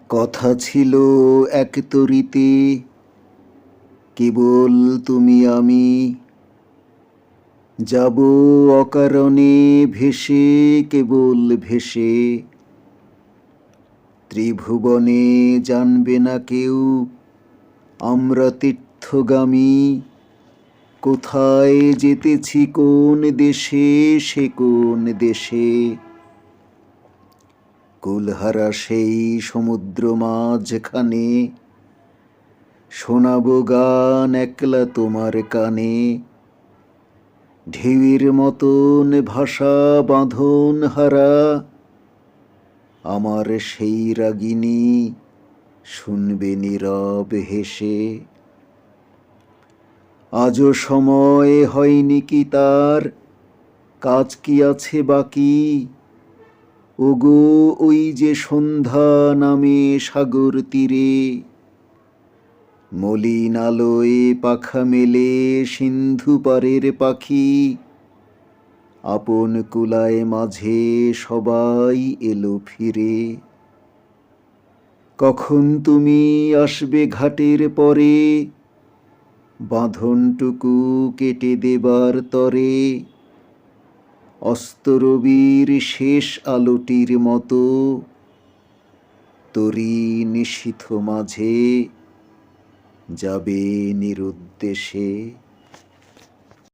কথা ছিল এক তরিতে, কেবল তুমি আমি যাব অকারণে ভেসে, কেবল ভেসে। ত্রিভুবনে জানবে না কেউ আমরা তীর্থগামী, কোথায় যেতেছি কোন দেশে, সে কোন দেশে। কুলহারা সেই সমুদ্র মাঝখানে শোনাবো গান একলা তোমার কানে। ঢেউয়ের মতন ভাষা বাঁধন হারা আমার সেই রাগিনী শুনবে নীরব হেসে। আজও সময় হয়নি কি তার, কাজ কি আছে বাকি। ওগো ওই যে সন্ধ্যা নামে সাগর তীরে, মলিন আলোয় পাখা মেলে সিন্ধু পারের পাখি। আপন কুলায় মাঝে সবাই এলো ফিরে। কখন তুমি আসবে ঘাটের পরে, বাঁধনটুকু কেটে দেবার তরে। অস্তরবীর শেষ আলোটির মতো তরি নিশীথ মাঝে যাবে নিরুদ্দেশে।